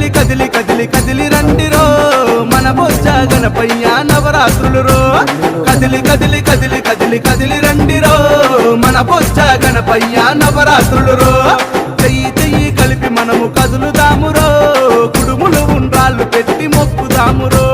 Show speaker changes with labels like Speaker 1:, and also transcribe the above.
Speaker 1: కదిలి కదిలి కదిలి రండిరో మన బొజ్జ గణపయ్య నవరాత్రులు రో కదిలి కదిలి కదిలి కదిలి కదిలి రండిరో మన బొజ్జ గణపయ్య నవరాత్రులు రో చెయ్యి చెయ్యి కలిపి మనము కదులుదామురో కుడుములు ఉండ్రాళ్ళు పెట్టి మొక్కుదామురో